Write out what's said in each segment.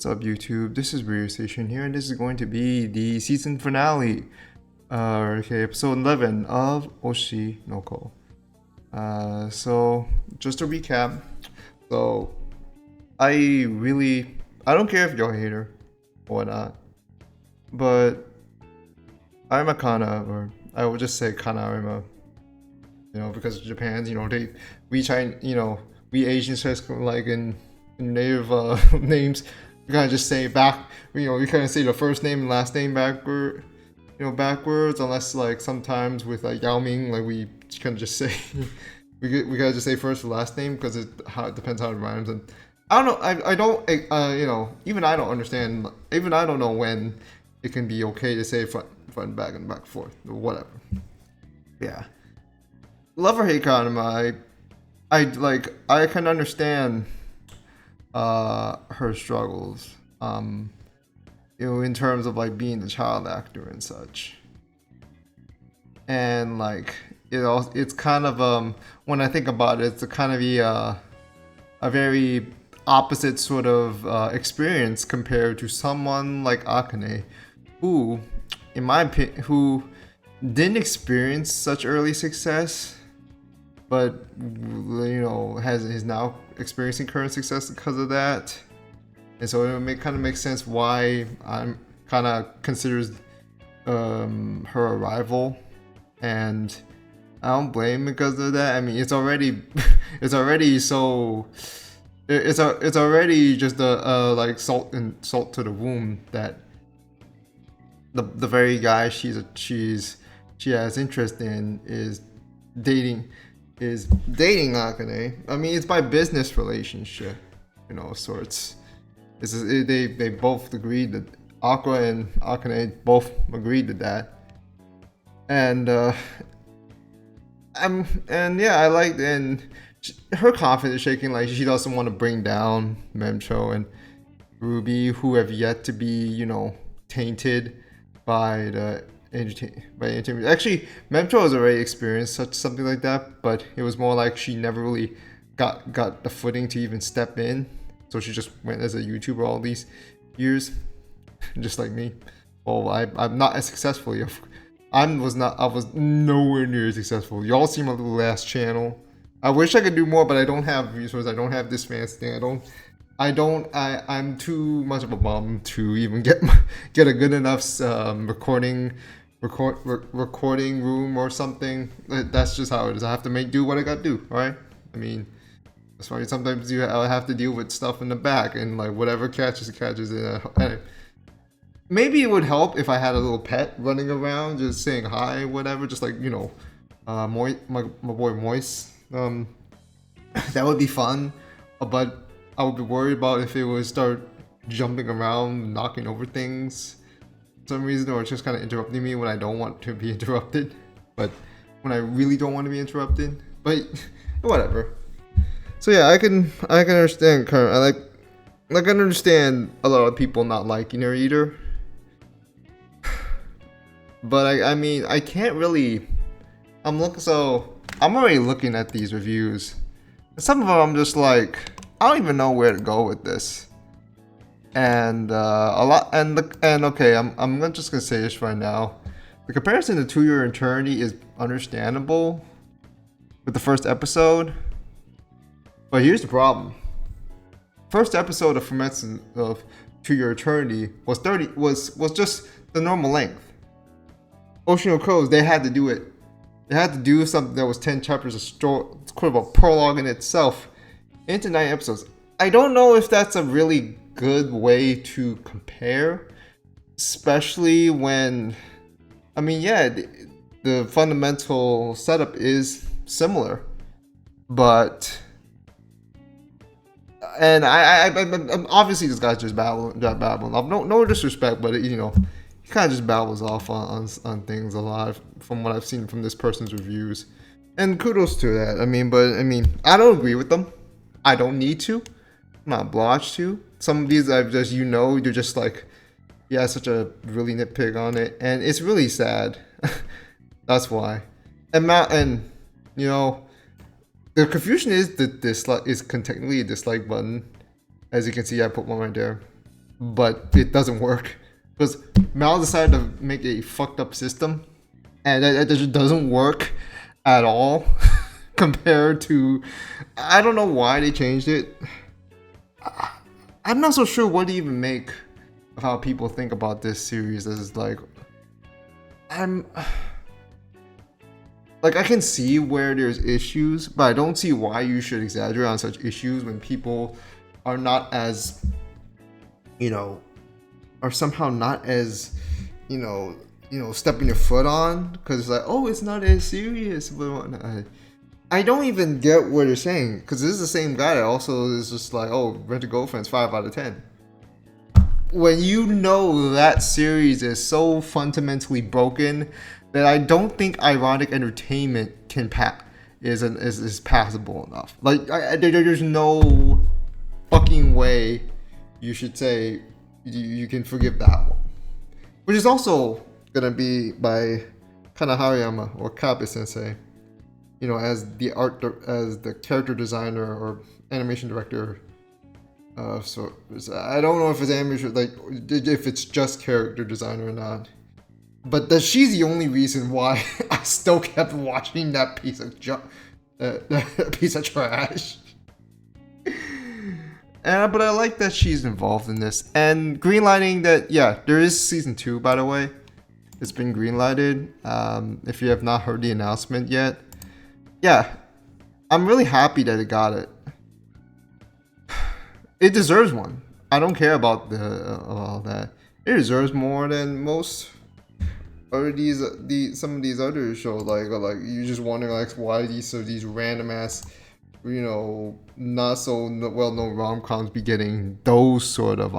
What's up, YouTube? This is Radio Station here, and this is going to be the season finale, episode 11 of Oshinoko. So just to recap, so I don't care if you're a hater or not, but I'm a Kana, or I would just say Kana. I'm a, because Japan's, we Asians just like in native names. We kind of just say back, we kind of say the first name and last name backwards, unless like sometimes with like Yao Ming, like we kind of just say, we gotta just say first or last name because it depends how it rhymes. And I don't know, I don't, even I don't understand, even I don't know when it can be okay to say front and back and back forth or whatever. Yeah. Love or hate Kanama, I can understand her struggles, in terms of like being the child actor and such. And like, it's kind of when I think about it, it's a kind of a very opposite sort of experience compared to someone like Akane, who, in my opinion, who didn't experience such early success, but is now experiencing current success because of that. And so it kind of makes sense why I'm kind of considers her a rival, and I don't blame because of that. I mean, it's already just a like salt to the wound that the very guy she has interest in is dating Akane. I mean, it's by business relationship, sorts. They both agreed that Aqua and Akane both agreed to that. And I liked, and her confidence shaking, like she doesn't want to bring down Memcho and Ruby, who have yet to be, tainted by the entertainment. Actually, Memcho has already experienced something like that, but it was more like she never really got the footing to even step in. So she just went as a YouTuber all these years, just like me. Well, I'm not as successful. I was nowhere near as successful. Y'all see my little ass channel. I wish I could do more, but I don't have resources. I don't have this fancy thing. I'm too much of a bum to even get a good enough recording room or something. That's just how it is. I have to do what I gotta do, right? I mean, that's why sometimes I have to deal with stuff in the back, and like whatever catches. And maybe it would help if I had a little pet running around just saying hi, whatever. Just like my boy Moist. That would be fun, but I would be worried about if it would start jumping around, knocking over things for some reason, or it's just kind of interrupting me when I don't want to be interrupted, but when I really don't want to be interrupted. But whatever. So yeah, I can understand. I can understand a lot of people not liking her either. But I mean, I can't really. I'm already looking at these reviews. Some of them I'm just like, I don't even know where to go with this. And okay, I'm just gonna say this right now. The comparison to 2 Year Eternity is understandable with the first episode, but here's the problem. First episode of Fumetsu of 2 Year Eternity was just the normal length. Oshinoko, they had to do it. They had to do something that was 10 chapters of story. It's kind of a prologue in itself into 9 episodes. I don't know if that's a really good way to compare, especially when, I mean, yeah, the fundamental setup is similar, but, and I'm obviously this guy's just babbling off. No disrespect, but he kind of just babbles off on things a lot from what I've seen from this person's reviews, and kudos to that. I mean, I don't agree with them. I don't need to. I'm not obliged to. Some of these you're just like, yeah, such a really nitpick on it, and it's really sad. That's why. And the confusion is the dislike is technically a dislike button. As you can see, I put one right there. but it doesn't work because Mal decided to make a fucked up system, and it just doesn't work at all compared to. I don't know why they changed it. I'm not so sure what to even make of how people think about this series. This is like, I can see where there's issues, but I don't see why you should exaggerate on such issues when people are not as, are somehow not as, stepping your foot on, because it's like, oh, it's not as serious, but whatnot. I don't even get what they're saying, because this is the same guy that also is just like, oh, Rent a Girlfriend's 5 out of 10. When you know that series is so fundamentally broken that I don't think ironic entertainment is passable enough. Like, there's no fucking way you should say you can forgive that one. Which is also gonna be by Kana Hariyama or Kabe Sensei, as the character designer or animation director. So I don't know if it's animation, like if it's just character designer or not. But she's the only reason why I still kept watching that piece of trash. But I like that she's involved in this. And greenlighting that, yeah, there is season 2, by the way. It's been greenlighted. If you have not heard the announcement yet. Yeah, I'm really happy that it got it. It deserves one. I don't care about all that. It deserves more than most. Or some of these other shows, like you just wonder like why these random ass, not so well known rom-coms be getting those sort of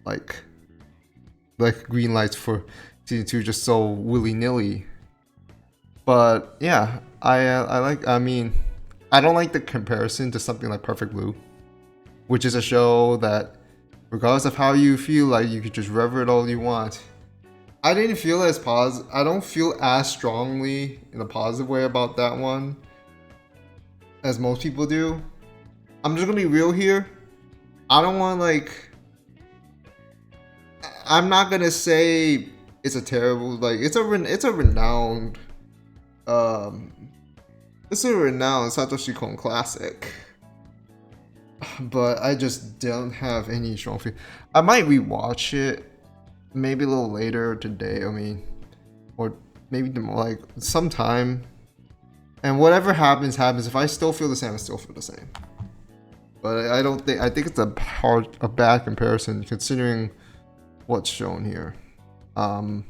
like green lights for season 2 just so willy-nilly. But yeah, I don't like the comparison to something like Perfect Blue, which is a show that, regardless of how you feel, like you could just rever it all you want. I didn't feel as I don't feel as strongly in a positive way about that one as most people do. I'm just gonna be real here. I don't want I'm not gonna say it's a terrible, it's a renowned Satoshi Kon classic. But I just don't have any strong feel. I might rewatch it maybe a little later today. Or maybe sometime. And whatever happens. If I still feel the same, I still feel the same. But I think it's a bad comparison considering what's shown here. I'm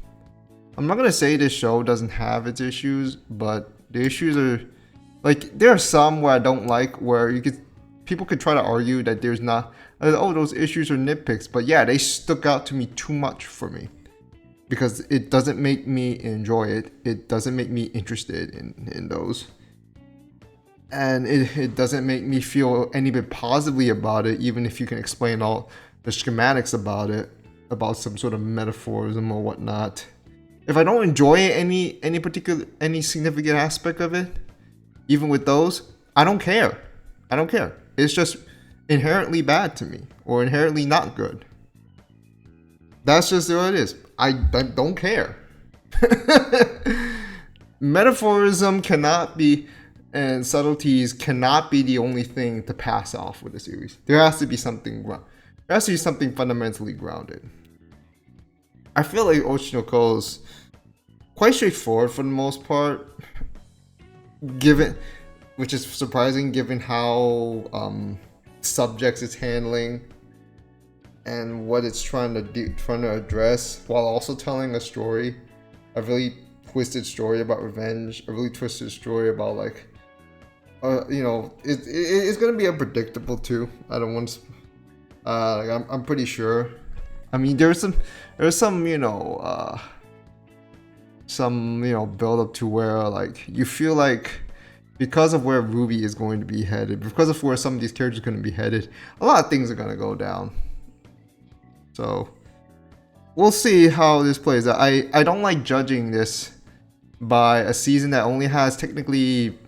not gonna say this show doesn't have its issues, but the issues are there are some where I don't like, where people could try to argue that there's not, those issues are nitpicks, but yeah, they stuck out to me too much for me because it doesn't make me enjoy it. It doesn't make me interested in those, and it doesn't make me feel any bit positively about it, even if you can explain all the schematics about it, about some sort of metaphorism or whatnot. If I don't enjoy any significant aspect of it, even with those, I don't care. It's just inherently bad to me, or inherently not good. That's just what it is. I don't care. Metaphorism cannot be, and subtleties cannot be the only thing to pass off with a series. There has to be something fundamentally grounded. I feel like Oshinoko is quite straightforward for the most part, which is surprising given how subjects it's handling and what it's trying to address, while also telling a story, a really twisted story about revenge, a really twisted story about it's gonna be unpredictable too. I don't want to. I'm pretty sure. There's some build up to where you feel like, because of where Ruby is going to be headed, because of where some of these characters are going to be headed, a lot of things are going to go down. So we'll see how this plays out. I don't like judging this by a season that only has technically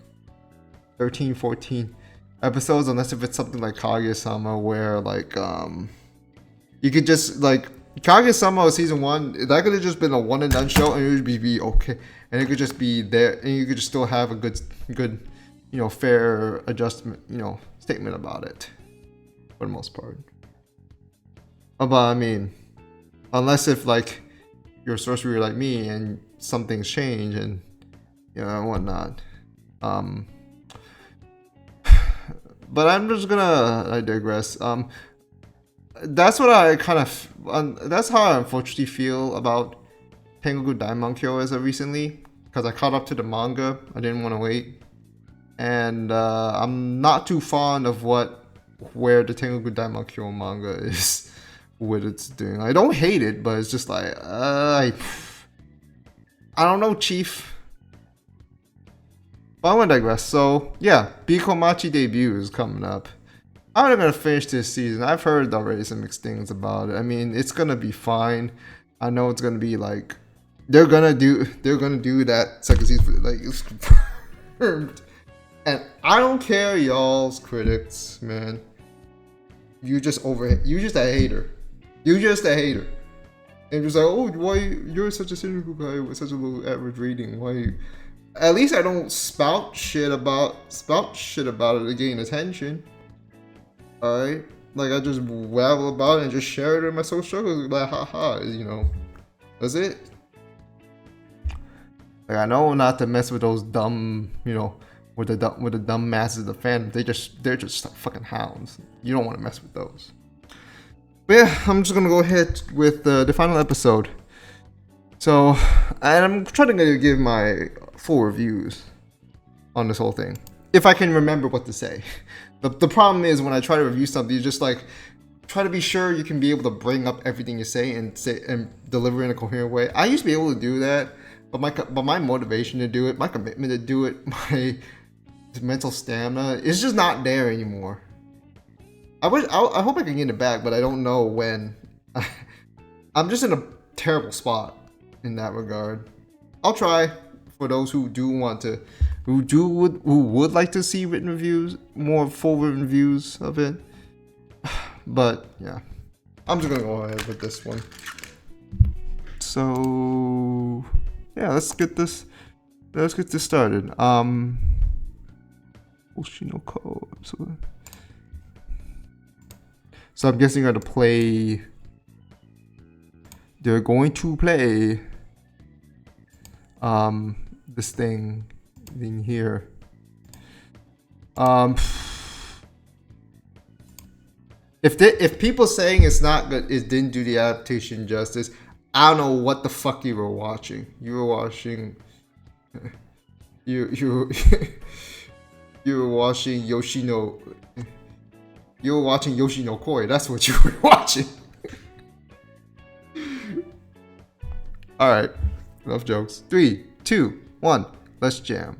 13, 14. episodes unless if it's something like Kaguya-sama where like you could just like Kaguya-sama season 1 that could have just been a one and done show and it would be okay and it could just be there and you could just still have a good fair adjustment statement about it for the most part. But I mean, unless if like you're a sorcerer like me and something's changed and and whatnot. But I'm just gonna I digress. That's what I kind of that's how I unfortunately feel about Tengoku Daimonkyo as of recently because I caught up to the manga. I didn't want to wait, and I'm not too fond of where the Tengoku Daimonkyo manga is with its doing. I don't hate it, but it's just like I don't know, Chief. But I'm gonna digress. So yeah, Bikomachi debut is coming up. I'm not gonna finish this season. I've heard already some mixed things about it. I mean, it's gonna be fine. I know it's gonna be like they're gonna do that second season, like it's confirmed. And I don't care, y'all's critics, man. You just a hater. You just a hater. And just like, oh, why you're such a cynical guy with such a low average rating? Why? At least I don't spout shit about it to gain attention. Alright? Like I just wavel about it and just share it in my social struggles. Like haha, that's it. Like I know not to mess with those dumb, with the dumb masses of the fandom. They're just fucking hounds. You don't want to mess with those. But yeah, I'm just gonna go ahead with the final episode. So, and I'm trying to give my full reviews on this whole thing, if I can remember what to say. The problem is when I try to review something, you just like try to be sure you can be able to bring up everything you say and deliver in a coherent way. I used to be able to do that, but my motivation to do it, my commitment to do it, my mental stamina is just not there anymore. I hope I can get it back, but I don't know when. I'm just in a terrible spot in that regard. I'll try for those who would like to see written reviews, more full written reviews of it. But yeah, I'm just gonna go ahead with this one. So yeah, let's get this started. Oshinoko. So I'm guessing they're going to play this thing here. If people saying it's not good, it didn't do the adaptation justice, I don't know what the fuck you were watching. You were watching you were watching Yoshi no Koi. That's what you were watching. Alright. Enough jokes. 3, 2, 1. Let's jam.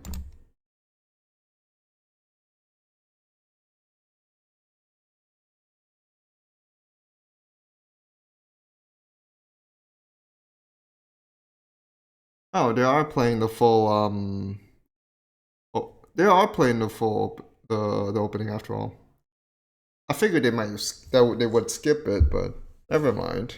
Oh, they are playing the full they are playing the full the opening after all. I figured they would skip it, but never mind.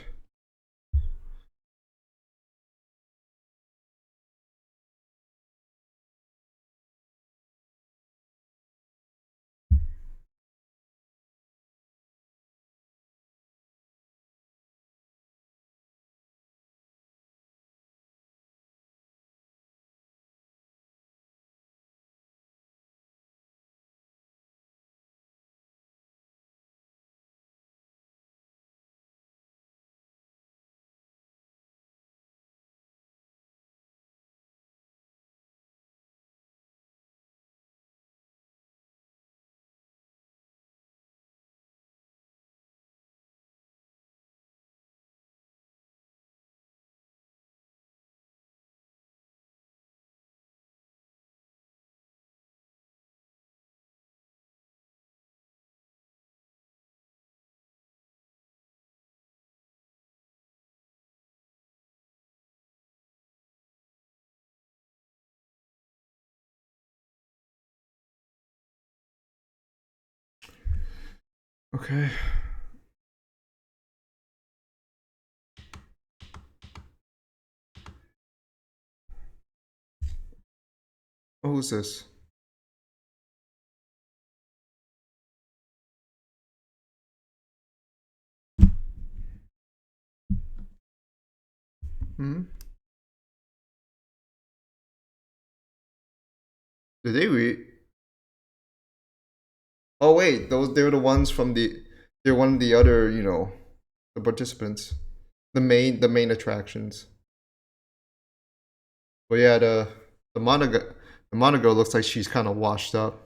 Okay. Oh, who's this? Hmm? Did they read? Oh wait, those they're the ones from the they're one of the other, the participants. The main attractions. But yeah, the Monaco looks like she's kind of washed up.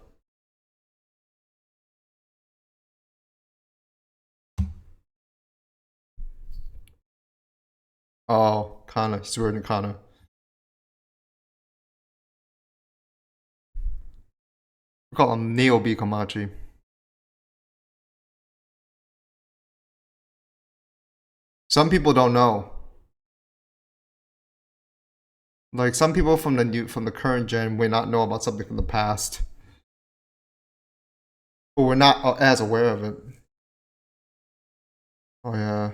Oh, Kana, he's wearing Kana. We call him Neo B Kamachi. Some people don't know. Like some people from the current gen may not know about something from the past, but we're not as aware of it. Oh yeah,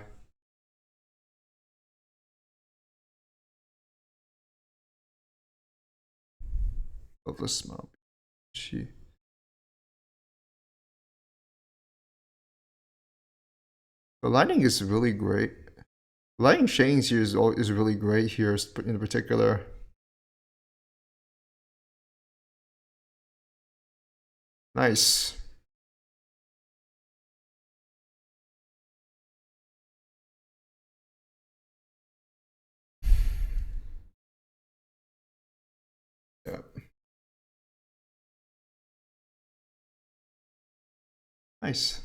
love the smell. She. The lighting is really great. The lighting shadings here is really great here in particular. Nice. Yeah. Nice.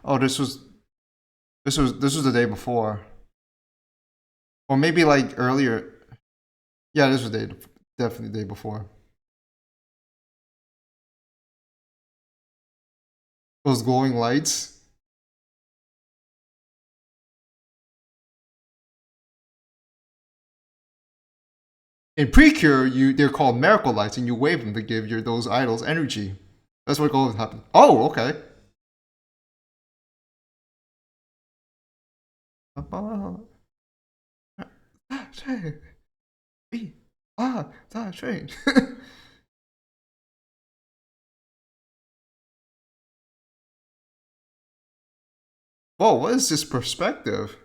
Oh, this was the day before, or maybe like earlier. Yeah, this was definitely the day before. Those glowing lights. In Precure, they're called miracle lights, and you wave them to give your those idols energy. That's what always happens. Oh, okay. Train. Whoa, what is this perspective?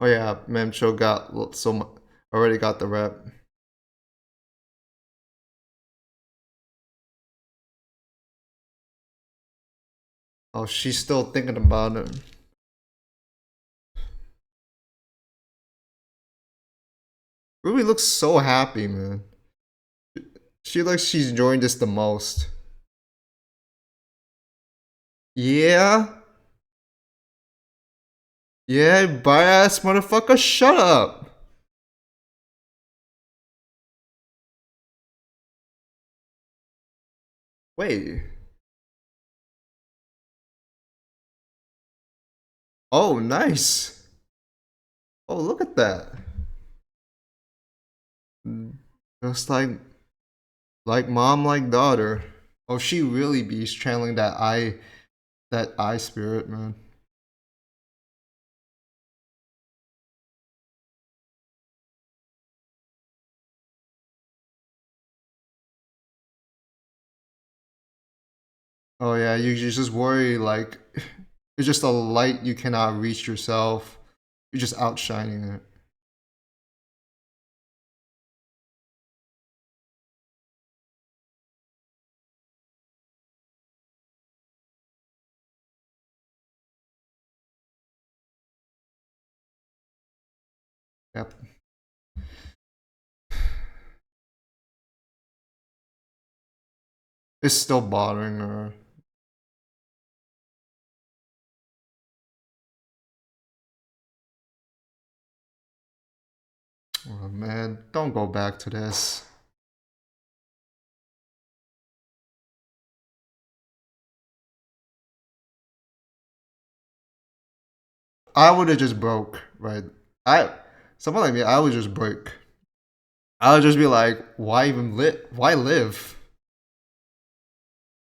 Oh yeah, Memcho got already got the rep. Oh, she's still thinking about it. Ruby looks so happy, man. She looks she's enjoying this the most. Yeah, yeah, bias motherfucker, shut up. Wait. Oh, nice. Oh, look at that. Just like mom, like daughter. Oh, she really be channeling that eye spirit, man. Oh yeah, you just worry like it's just a light you cannot reach yourself. You're just outshining it. Yep. It's still bothering her. Oh man, don't go back to this. I would have just broke, right? I someone like me, I would just break. I would just be like, why even why live?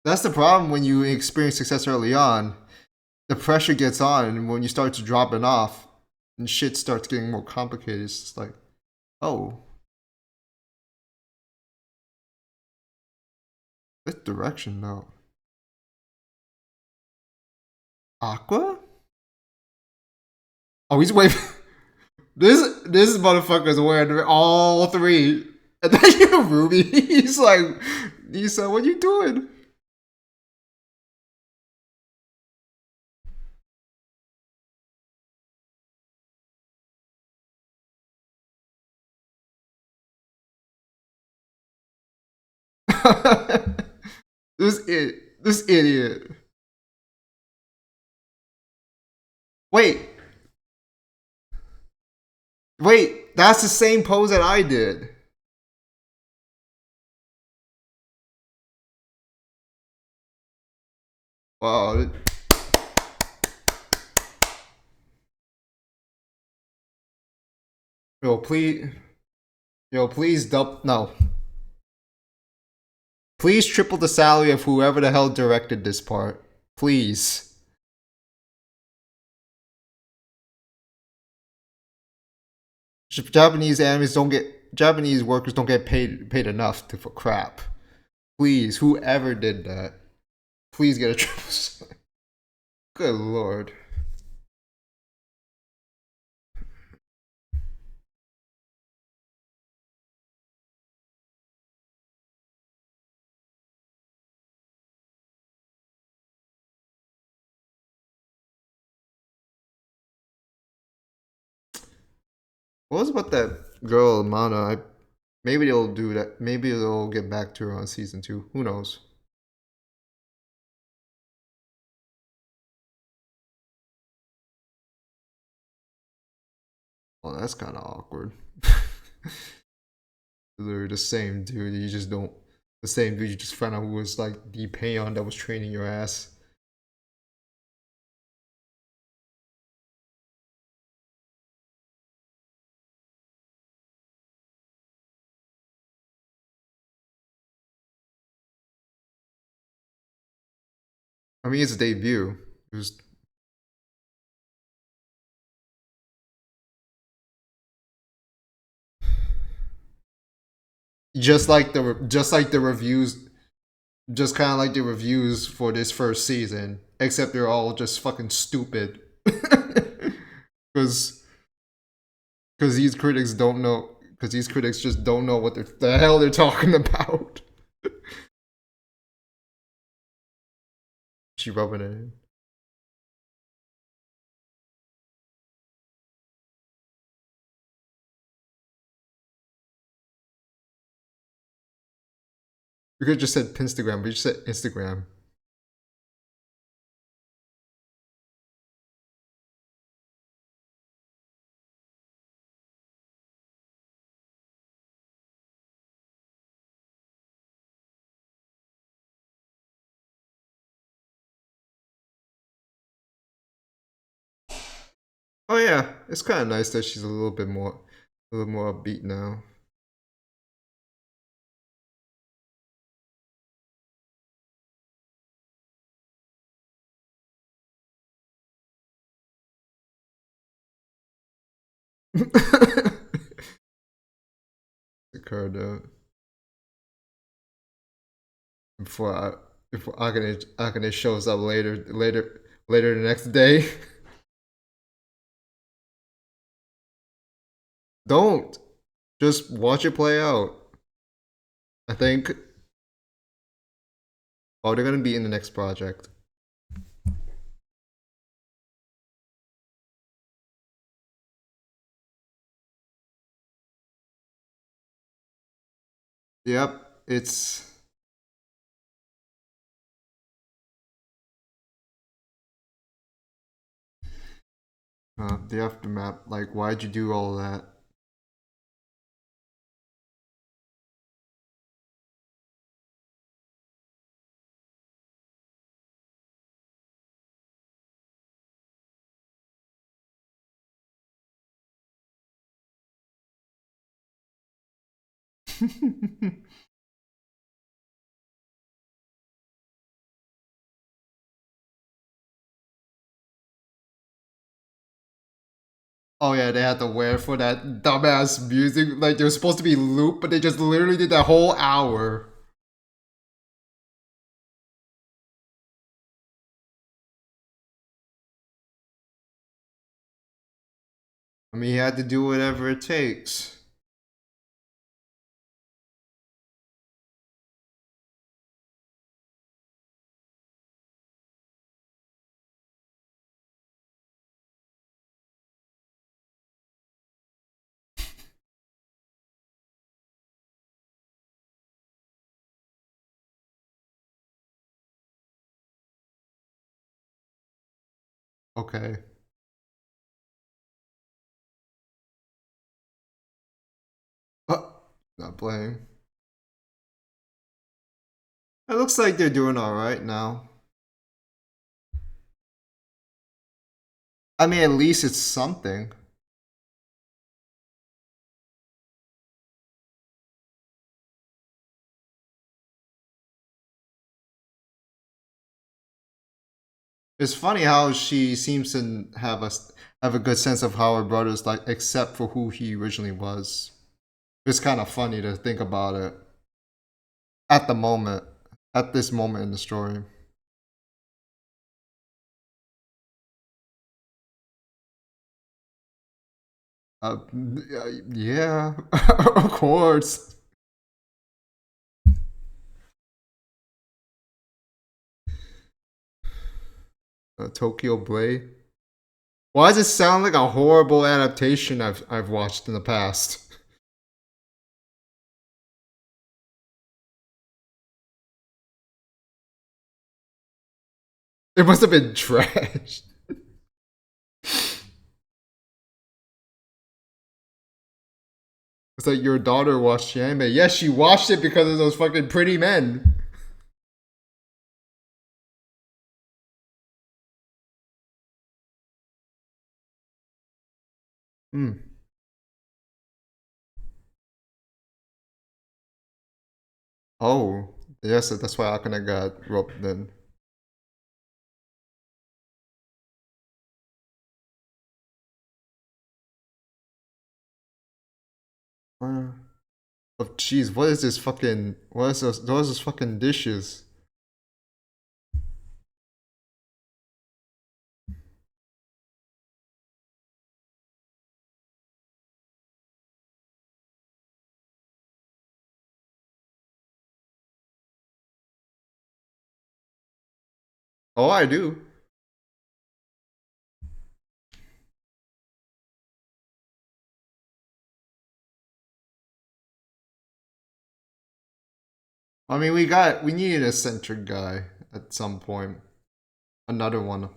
That's the problem when you experience success early on. The pressure gets on, and when you start to dropping off, and shit starts getting more complicated, it's just like, oh, this direction though. Aqua? Oh, he's waving. This motherfucker is wearing all three. And then you Ruby. He's like, Nisa, what you doing? This idiot. Wait, wait, that's the same pose that I did. Wow. Yo, please, please double no. Please triple the salary of whoever the hell directed this part. Please. Japanese workers don't get paid enough for crap. Please, whoever did that, please get a triple salary. Good lord. What was about that girl, Mana? Maybe they'll do that. Maybe they'll get back to her on season 2. Who knows? Oh, that's kind of awkward. They're the same dude. You just don't. The same dude. You just found out who was like the peon that was training your ass. I mean, it's a debut. It was just like the reviews, just kind of like the reviews for this first season, except they're all just fucking stupid. Because these critics don't know. Because these critics just don't know what the hell they're talking about. She rubbing it in. You could have just said Pinstagram, but you just said Instagram. Oh yeah, it's kind of nice that she's a little more upbeat now. Occurred before before Akane shows up later the next day. Don't just watch it play out. I think. Oh, they're gonna be in the next project. Yep, it's the aftermath. Like, why'd you do all that? Oh yeah, they had to wear for that dumbass music. Like they were supposed to be loop, but they just literally did that whole hour. I mean, he had to do whatever it takes. Okay. Uh, Not playing. It looks like they're doing alright now. I mean, at least it's something. It's funny how she seems to have a good sense of how her brother's like, except for who he originally was. It's kind of funny to think about it at the moment, at this moment in the story. Yeah, of course. Tokyo Blade. Why does it sound like a horrible adaptation I've watched in the past? It must have been trash. It's like your daughter watched the anime. Yes, she watched it because of those fucking pretty men. Hmm. Oh, yes, that's why Akane got roped in. Uh, oh, jeez, what is this fucking? What is this fucking dishes? Oh, I do. I mean, we needed a centric guy at some point. Another one.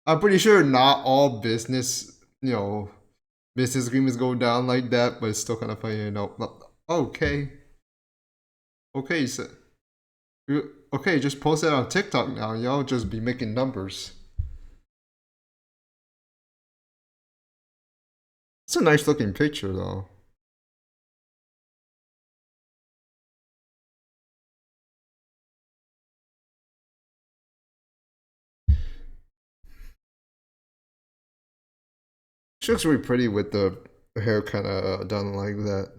I'm pretty sure not all business agreements go down like that, but it's still kind of funny, you know. Okay, okay, so okay, just post it on TikTok now. Y'all just be making numbers. It's a nice looking picture though. She looks really pretty with the hair kind of done like that.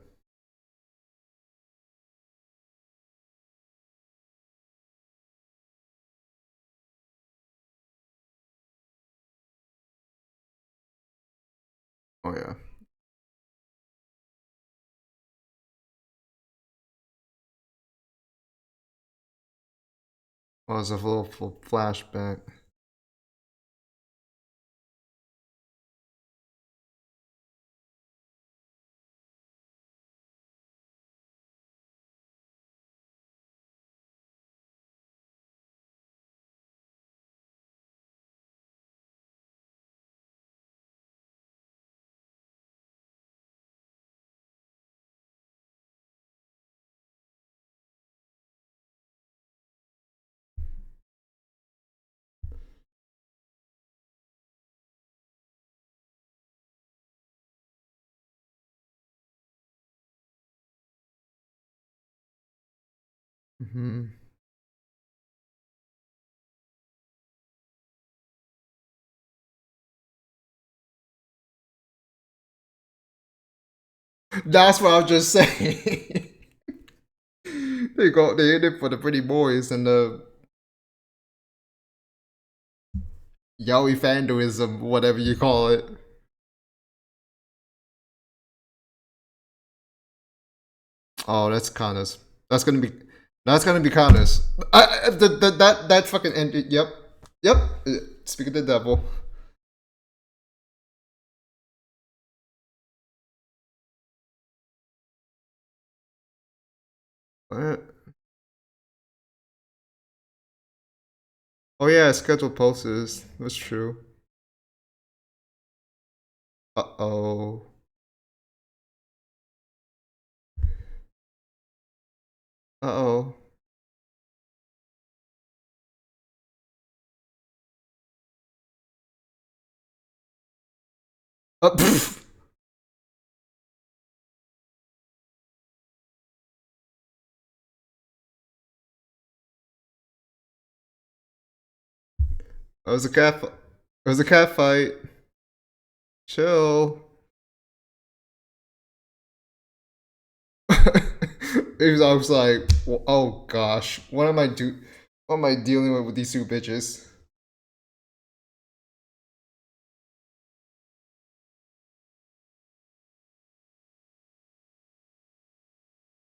Oh yeah. Oh, it's a little flashback. Hmm. That's what I was just saying. They hit it for the pretty boys and the yaoi fandoism, whatever you call it. Oh, that's Kana's. That's gonna be that's gonna be Kana's. That fucking ended. Yep, yep. Speak of the devil. What? Oh yeah, scheduled posters. That's true. Uh oh. Uh oh. Pff. It was a cat. It was a cat fight. Chill. I was like, oh gosh, what am I do? What am I dealing with these two bitches?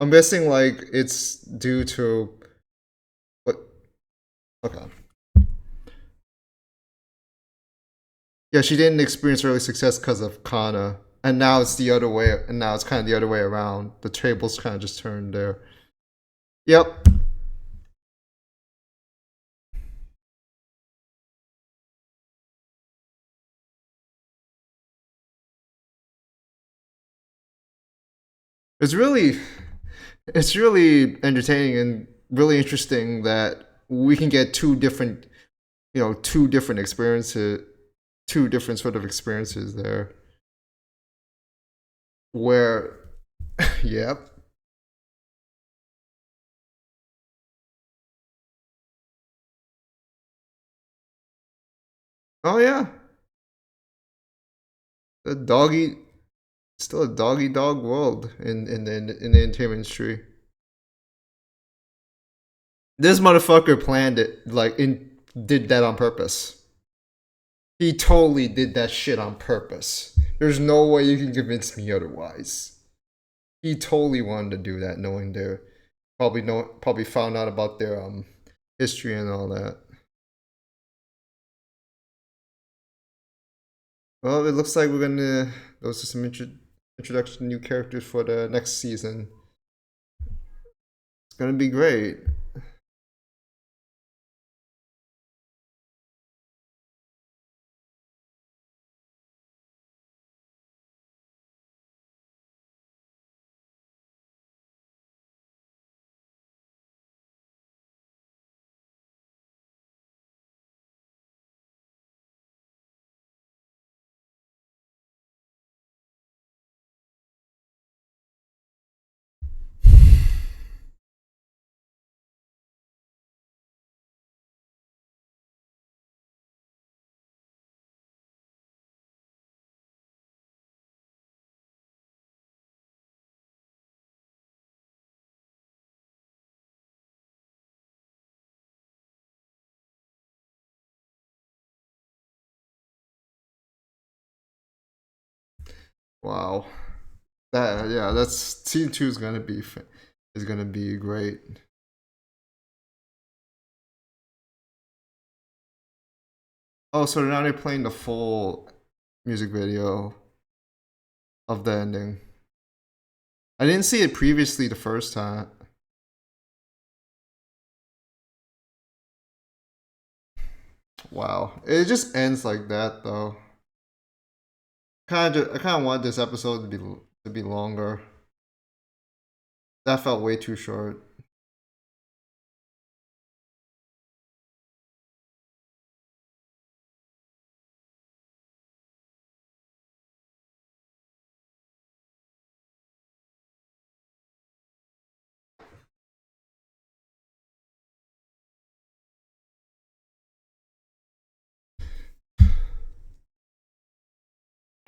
I'm guessing like it's due to what? Okay. Yeah, she didn't experience early success because of Kana, and now it's the other way. And now it's kind of the other way around. The tables kind of just turned there. Yep. It's really, it's really entertaining and really interesting that we can get two different, two different experiences, two different sort of experiences there. Where, yep. Oh yeah, a doggy, still a doggy dog world in the entertainment industry. This motherfucker planned it, did that on purpose. He totally did that shit on purpose. There's no way you can convince me otherwise. He totally wanted to do that, knowing their probably found out about their history and all that. Well, it looks like we're gonna those are some introduction to new characters for the next season. It's gonna be great. Wow. That yeah, that's season two is gonna be great. Oh, so now they're playing the full music video of the ending. I didn't see it previously the first time. Wow, it just ends like that though. I kind of want this episode to be longer. That felt way too short.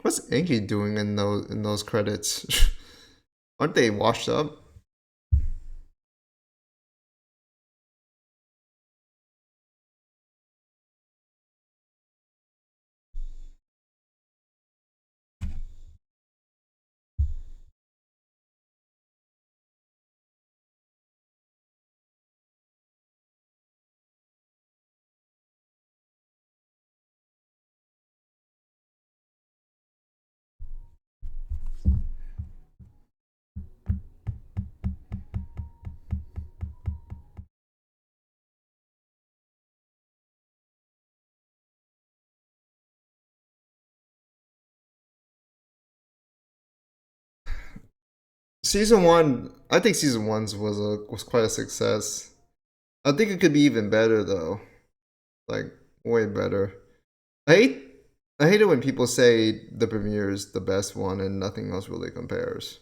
What's Enki doing in those credits? Aren't they washed up? Season one, I think season one's was quite a success. I think it could be even better though, like way better. I hate I hate it when people say the premiere is the best one and nothing else really compares.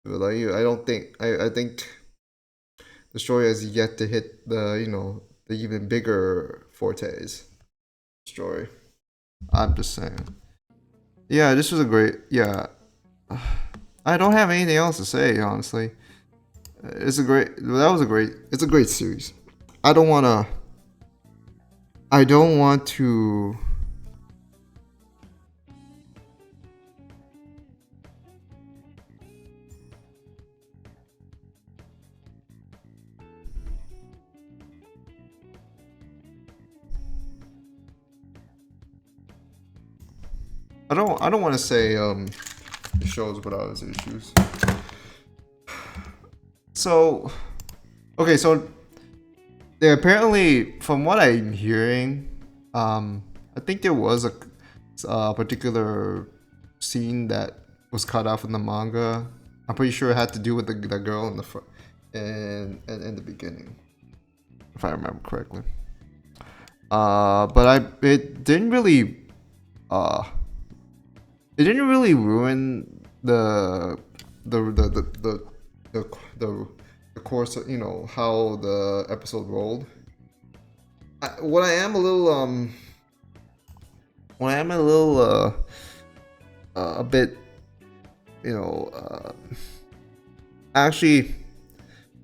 But like, I don't think I think the story has yet to hit the even bigger fortes story. I'm just saying. Yeah, this was a great. Yeah, I don't have anything else to say honestly. It's a great. That was a great. It's a great series. I don't wanna. I don't want to. I don't want to say the shows without its issues. So okay, so there apparently, from what I'm hearing, I think there was a particular scene that was cut out from the manga. I'm pretty sure it had to do with the girl in the front and in the beginning, if I remember correctly. But it didn't really uh it didn't really ruin the the, the, the course of, how the episode rolled. What I am a little what I am a little a bit, you know actually,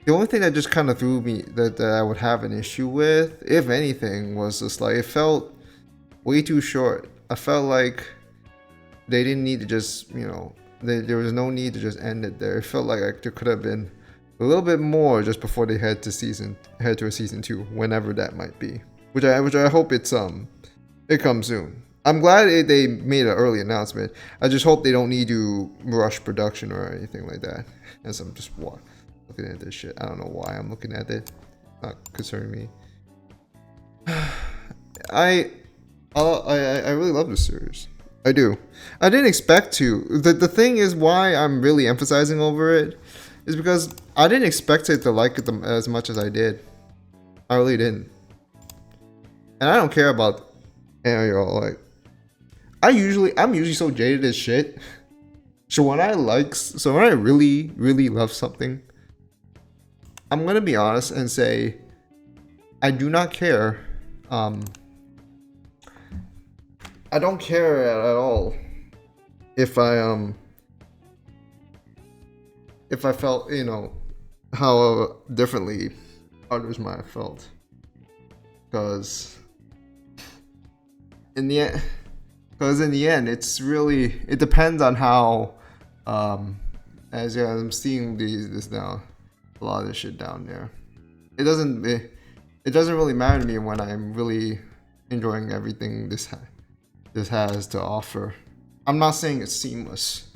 the only thing that just kind of threw me that I would have an issue with, if anything, was just like it felt way too short. I felt like they didn't need to just, there was no need to just end it there. It felt like there could have been a little bit more just before they head to a season two, whenever that might be. Which I hope it comes soon. I'm glad they made an early announcement. I just hope they don't need to rush production or anything like that. As I'm just looking at this shit, I don't know why I'm looking at it. Not concerning me. I really love this series. I do. I didn't expect to. The thing is, why I'm really emphasizing over it is because I didn't expect it to like it as much as I did. I really didn't. And I don't care about Ariel. Like, I'm usually so jaded as shit. So when I really, really love something, I'm gonna be honest and say I do not care. I don't care at all if I felt, how differently others might have felt, because in the end, it depends on how, as I'm seeing this now, a lot of this shit down there. It doesn't really matter to me when I'm really enjoying everything this has to offer. I'm not saying it's seamless.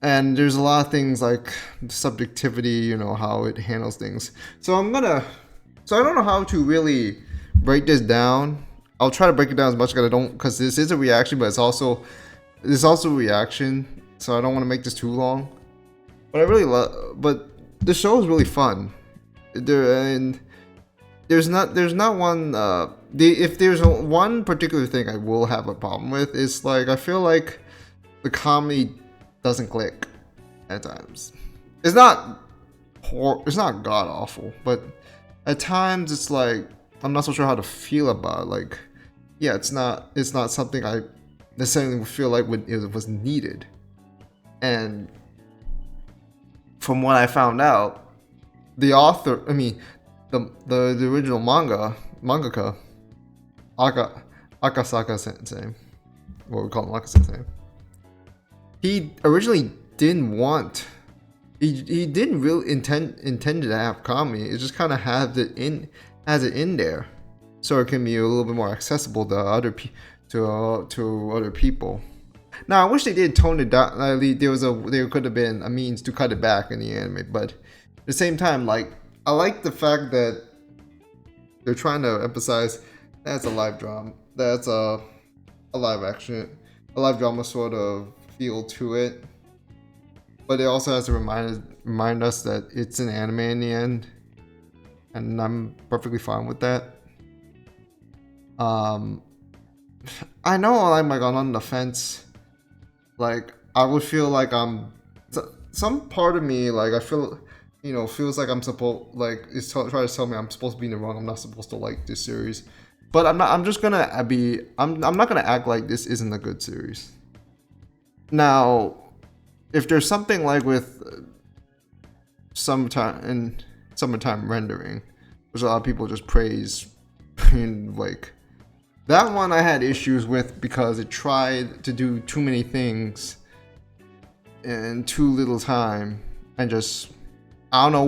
And there's a lot of things like subjectivity, how it handles things. So I don't know how to really break this down. I'll try to break it down as much as I don't, because this is a reaction, but it's also a reaction. So I don't want to make this too long. But I really love. But the show is really fun. There's not one. If there's one particular thing I will have a problem with, is like I feel like the comedy doesn't click at times. It's not god awful, but at times it's like I'm not so sure how to feel about it. Like, yeah, it's not something I necessarily feel like it was needed. And from what I found out, the author, I mean, the original mangaka, Akasaka Sensei, what we call him, Akasaka Sensei, he originally didn't want, he didn't really intend to have comedy. It just kind of has it in there, so it can be a little bit more accessible to other people. Now, I wish they did tone it down. There could have been a means to cut it back in the anime, but at the same time, like, I like the fact that they're trying to emphasize that's a live drama, that's a live action, a live drama sort of feel to it. But it also has to remind us that it's an anime in the end, and I'm perfectly fine with that. I know I'm like on the fence. Like, I would feel like some part of me, like, I feel, feels like I'm supposed, like, it's trying to tell me I'm supposed to be in the wrong. I'm not supposed to like this series, but I'm not. I'm just gonna be. I'm not gonna act like this isn't a good series. Now, if there's something like with summertime rendering, which a lot of people just praise, and like that one I had issues with because it tried to do too many things in too little time, and just I don't know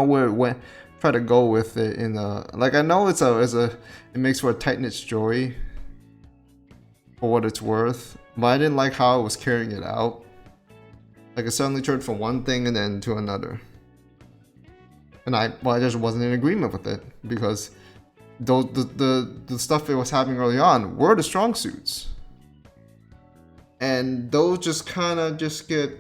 where it went. Try to go with it in like, I know it makes for a tight knit story for what it's worth, but I didn't like how it was carrying it out. Like, it suddenly turned from one thing and then to another, and I just wasn't in agreement with it, because the stuff that was happening early on were the strong suits, and those just kind of just get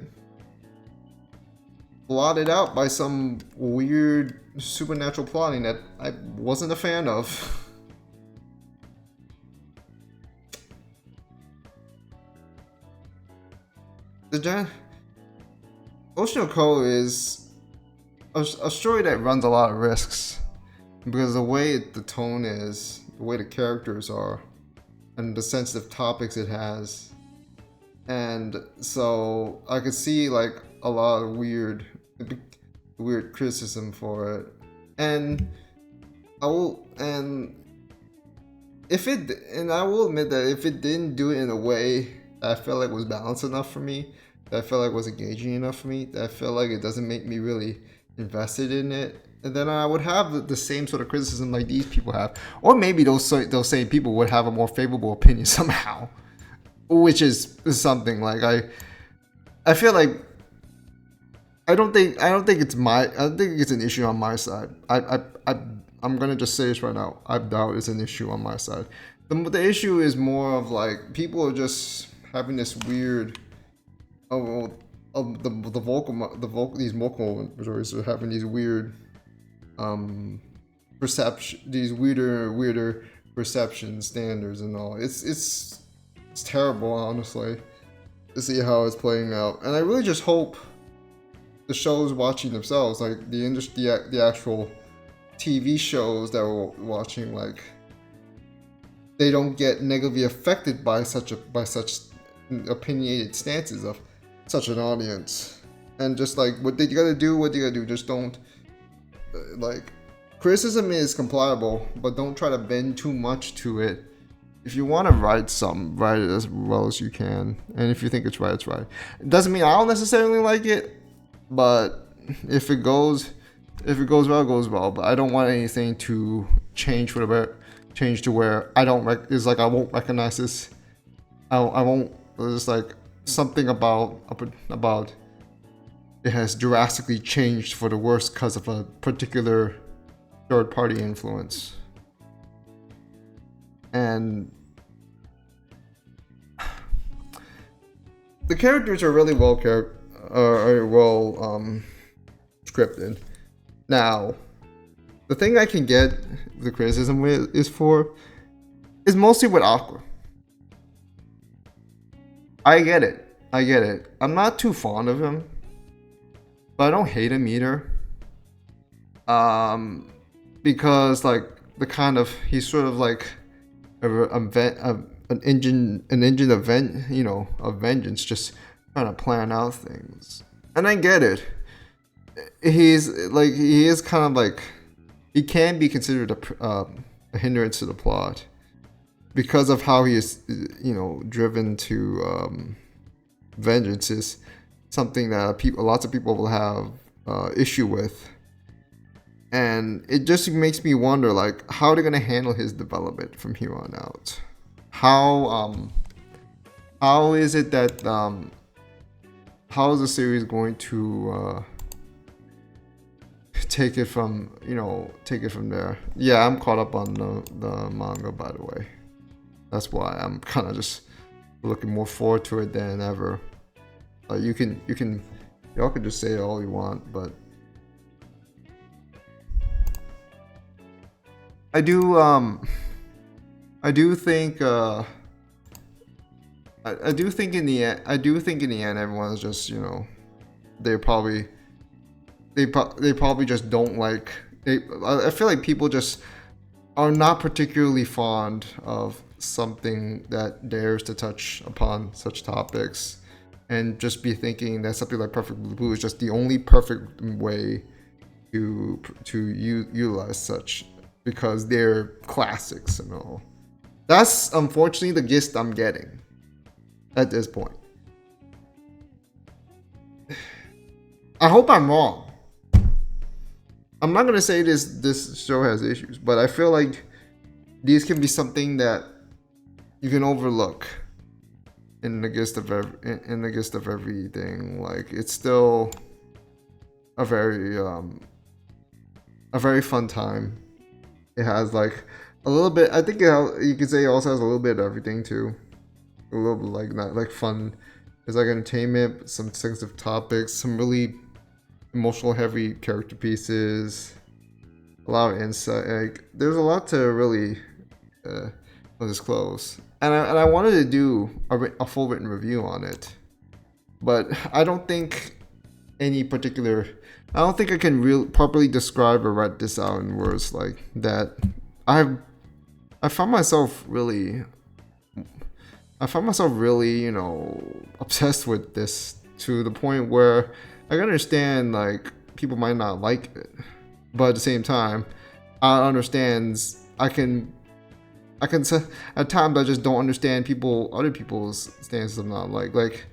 blotted out by some weird supernatural plotting that I wasn't a fan of. Oshinoko is a story that runs a lot of risks, because the way the tone is, the way the characters are, and the sensitive topics it has, and so I could see like a lot of weird criticism for it, and I will admit that if it didn't do it in a way that I felt like was balanced enough for me, that I felt like was engaging enough for me, that I felt like it doesn't make me really invested in it, and then I would have the same sort of criticism like these people have, or maybe those same people would have a more favorable opinion somehow, which is something like I feel like I don't think it's an issue on my side. I'm gonna just say this right now. I doubt it's an issue on my side. The issue is more of like people are just having this weird these vocal majorities are having these weird weirder perception standards and all. It's terrible, honestly, to see how it's playing out, and I really just hope the shows watching themselves, like the actual TV shows that we're watching, like, they don't get negatively affected by such opinionated stances of such an audience. And just like what you gotta do, just don't like, criticism is compliable, but don't try to bend too much to it. If you want to write something, write it as well as you can, and if you think it's right, it's right. It doesn't mean I'll necessarily like it, but if it goes well, it goes well. But I don't want anything to change to where I won't recognize this. I won't. There's like something about it has drastically changed for the worse because of a particular third-party influence. And the characters are really well scripted. Now, the thing I can get the criticism with is mostly with Aqua. I get it. I'm not too fond of him, but I don't hate him either. Because like he's sort of like a an engine of of vengeance, just trying to plan out things. And I get it. He is kind of like, he can be considered a hindrance to the plot because of how he is, driven to vengeance is something that lots of people will have issue with, and it just makes me wonder, like, how they're gonna handle his development from here on out. How is it that how is the series going to take it from there? Yeah, I'm caught up on the manga, by the way. That's why I'm kind of just looking more forward to it than ever. Y'all can just say it all you want, but I do think I do think in the end everyone's just, they probably just don't like, I feel like people just are not particularly fond of something that dares to touch upon such topics, and just be thinking that something like Perfect Blue is just the only perfect way to utilize such, because they're classics and all. That's unfortunately the gist I'm getting at this point. I hope I'm wrong. I'm not gonna say this show has issues, but I feel like these can be something that you can overlook in the gist of everything. Like, it's still a very fun time. It has like a little bit. I think you could say it also has a little bit of everything too. A little bit like, not like fun. It's like entertainment, some sensitive topics, some really emotional heavy character pieces, a lot of insight. Like, there's a lot to really disclose, and I wanted to do a full written review on it, but I don't think I can properly describe or write this out in words like that. I found myself really, obsessed with this, to the point where I can understand, like, people might not like it, but at the same time, I understand. I can at times I just don't understand other people's stances of not like.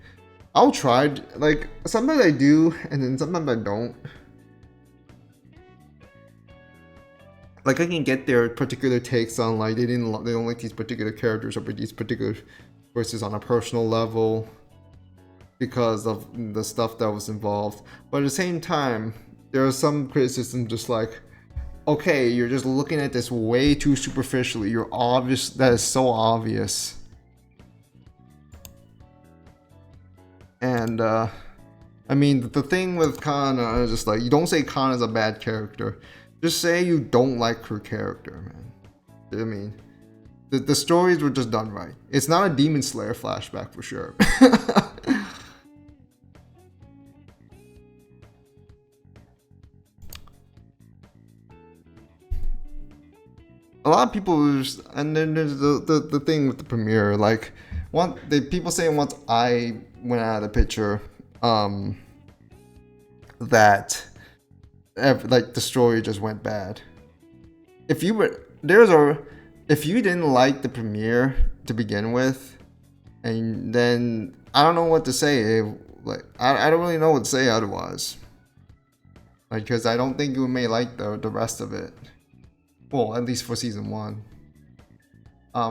I'll try, like, sometimes I do, and then sometimes I don't. Like, I can get their particular takes on, like, they don't like these particular characters or these particular voices on a personal level because of the stuff that was involved. But at the same time, there are some criticisms just like, okay, you're just looking at this way too superficially. That is so obvious. And I mean, the thing with Kana is just like, you don't say Kana's a bad character. Just say you don't like her character, man. I mean, the stories were just done right. It's not a Demon Slayer flashback for sure. A lot of people just, and then there's the thing with the premiere, like, people saying once I went out of the picture, that like the story just went bad. If you didn't like the premiere to begin with, and then I don't know what to say. Like, I don't really know what to say otherwise. Like, because I don't think you may like the rest of it. Well, at least for season 1. I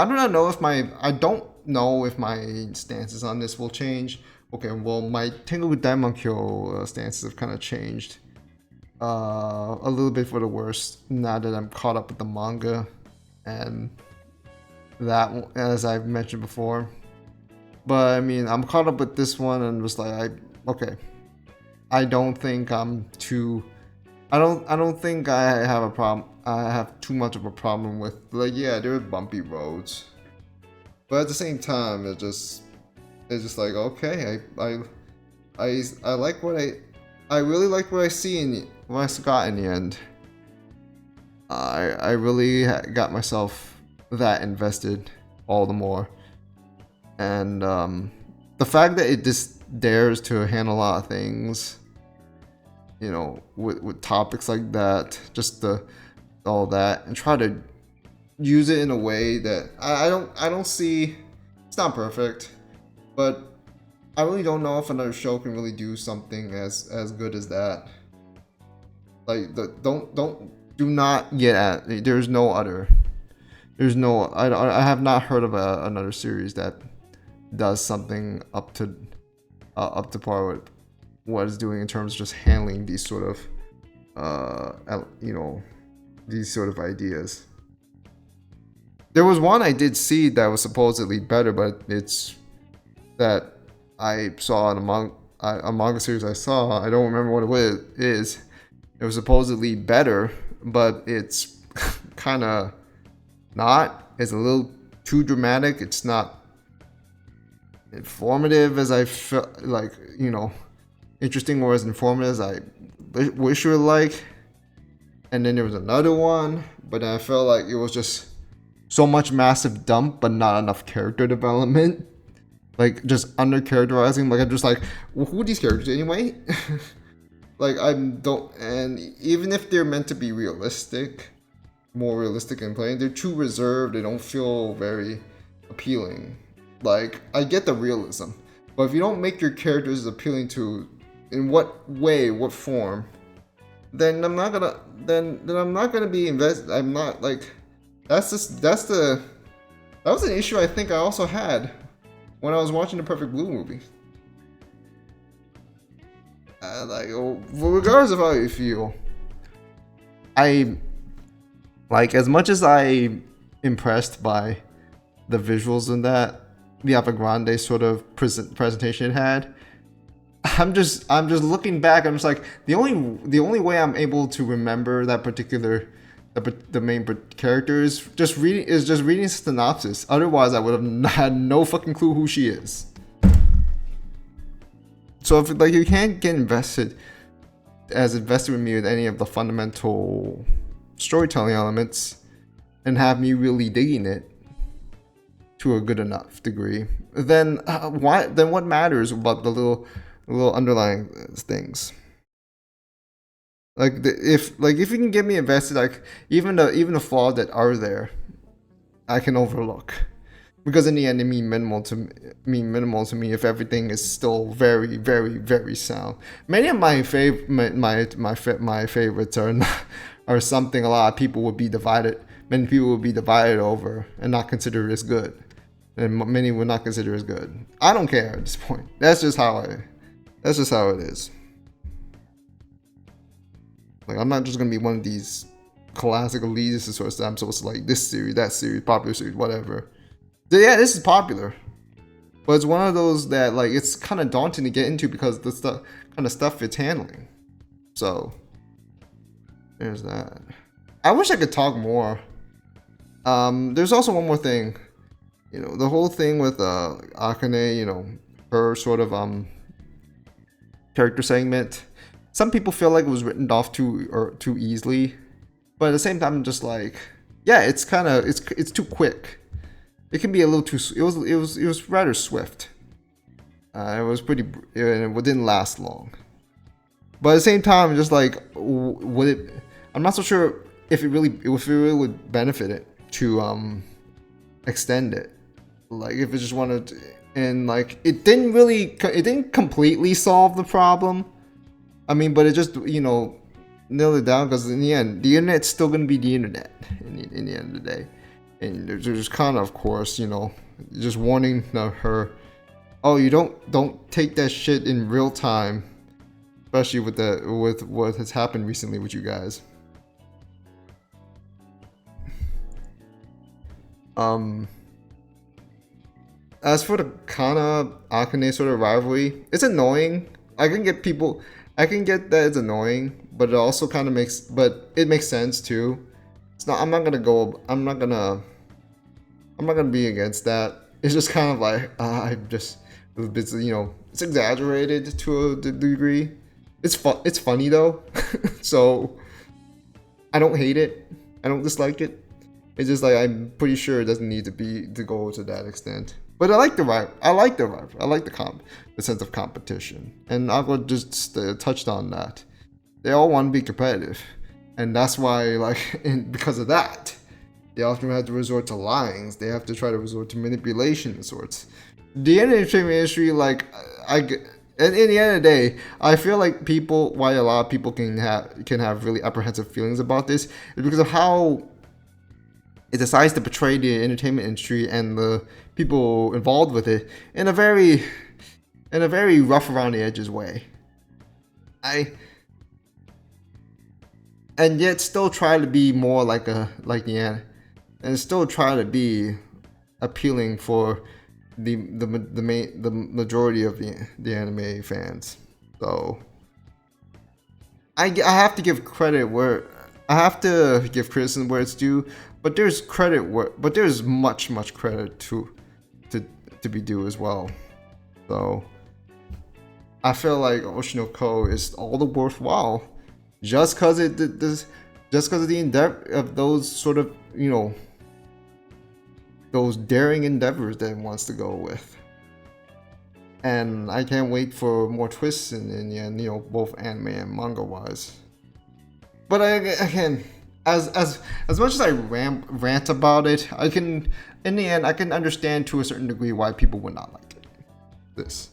don't know if my stances on this will change. Okay, well, my Tengoku Daimankyo stances have kind of changed a little bit for the worse now that I'm caught up with the manga, and that, as I've mentioned before. But I mean, I'm caught up with this one and was like, okay. I don't think I'm too. I don't think I have a problem. I have too much of a problem with, like, yeah, there are bumpy roads, but at the same time, it's just like, okay, I like what I really like what I see what I got in the end. I really got myself that invested all the more. And the fact that it just dares to handle a lot of things, you know, with topics like that, just all that, and try to use it in a way that I don't see. It's not perfect, but I really don't know if another show can really do something as good as that. Like do not get at. There's no other. There's no. I have not heard of another series that does something up to par with what it's doing in terms of just handling these sort of you know, these sort of ideas. There was one I did see that was supposedly better, but it's that I saw in a manga series I saw. I don't remember what it is. It was supposedly better, but it's kind of not. It's a little too dramatic. It's not informative as I felt like, you know, interesting or as informative as I wish it would like. And then there was another one, but I felt like it was just so much massive dump, but not enough character development. Like just under characterizing. Like I'm just like, well, who are these characters anyway? Like I don't, and even if they're meant to be realistic, more realistic in playing, they're too reserved. They don't feel very appealing. Like I get the realism, but if you don't make your characters appealing to, in what way, what form, then I'm not gonna, then I'm not gonna be invested. I'm not like, that was an issue I think I also had when I was watching the Perfect Blue movie. Like, regardless of how you feel, I like, as much as I impressed by the visuals in that, the Grande sort of presentation it had. I'm just looking back. I'm just like, the only way I'm able to remember that particular the main character is just reading synopsis. Otherwise, I would have had no fucking clue who she is. So if like you can't get invested with me with any of the fundamental storytelling elements and have me really digging it to a good enough degree, then what matters about the little underlying things? Like if you can get me invested, like even the flaws that are there, I can overlook. Because in the end, it mean minimal to me if everything is still very, very, very sound. Many of my favorites are something a lot of people would be divided. Many people would be divided over and not consider it as good, and many would not consider it as good. I don't care at this point. That's just how it is. Like I'm not just gonna be one of these classic elitist sorts that I'm supposed to like this series, that series, popular series, whatever. Yeah, this is popular, but it's one of those that like it's kind of daunting to get into because the kind of stuff it's handling. So there's that. I wish I could talk more. There's also one more thing. You know, the whole thing with Akane. You know, her sort of character segment. Some people feel like it was written off too easily, but at the same time, I'm just like, yeah, it's too quick. It can be a little too. It was rather swift. It was pretty. It didn't last long. But at the same time, I'm just like, would it? I'm not so sure if it really would benefit it to extend it. Like if it just wanted to, and like it didn't completely solve the problem. I mean, but it just nailed it down because in the end, the internet's still gonna be the internet in the end of the day. And there's kind of course, just warning her, oh, you don't take that shit in real time, especially with what has happened recently with you guys. As for the Kana Akane sort of rivalry, it's annoying. I can get that it's annoying, but it also kind of makes sense too. It's not. I'm not gonna be against that. It's just kind of like it's exaggerated to a degree. It's funny though, so I don't hate it. I don't dislike it. It's just like I'm pretty sure it doesn't need to go to that extent. But I like the vibe. I like the sense of competition. And Aqua just touched on that. They all want to be competitive, and that's why, like, because of that, they often have to resort to lying. They have to try to resort to manipulation of sorts. The entertainment industry, like, in the end of the day, I feel like why a lot of people can have really apprehensive feelings about this is because of how it decides to portray the entertainment industry and the people involved with it in a very rough around the edges way. And yet still try to be more like the and still try to be appealing for the majority of the anime fans. So I have to give credit where I have to give criticism where it's due, but there's much credit to be due as well. So I feel like Oshinoko is all the worthwhile. Just because of the endeavor of those sort of, those daring endeavors that it wants to go with. And I can't wait for more twists in the end, both anime and manga wise. But again, as much as I rant about it, in the end I can understand to a certain degree why people would not like it.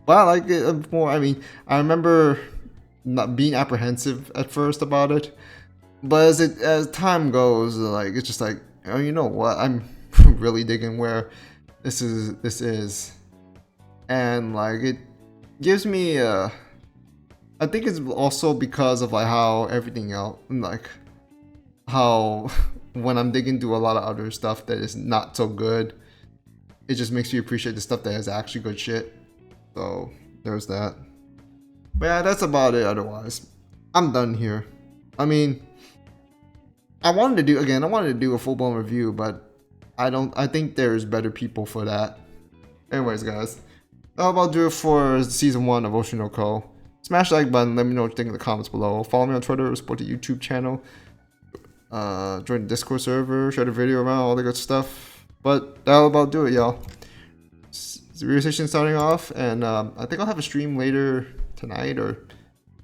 But I like it more. I mean, I remember not being apprehensive at first about it, but as time goes, like, it's just like, oh, you know what, I'm really digging where this is, and like it gives me I think it's also because of like how everything else, like how when I'm digging through a lot of other stuff that is not so good, it just makes you appreciate the stuff that is actually good shit. So there's that. But yeah, that's about it. Otherwise, I'm done here. I mean, I wanted to do a full-blown review, but I think there's better people for that. Anyways, guys, that'll about do it for season 1 of Oshinoko. Smash the like button, let me know what you think in the comments below. Follow me on Twitter, support the YouTube channel, join the Discord server, share the video around, all the good stuff. But that'll about do it, y'all. Zero Station starting off, and I think I'll have a stream later tonight or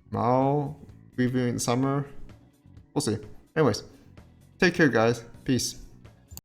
tomorrow, previewing the summer. We'll see. Anyways, take care, guys. Peace.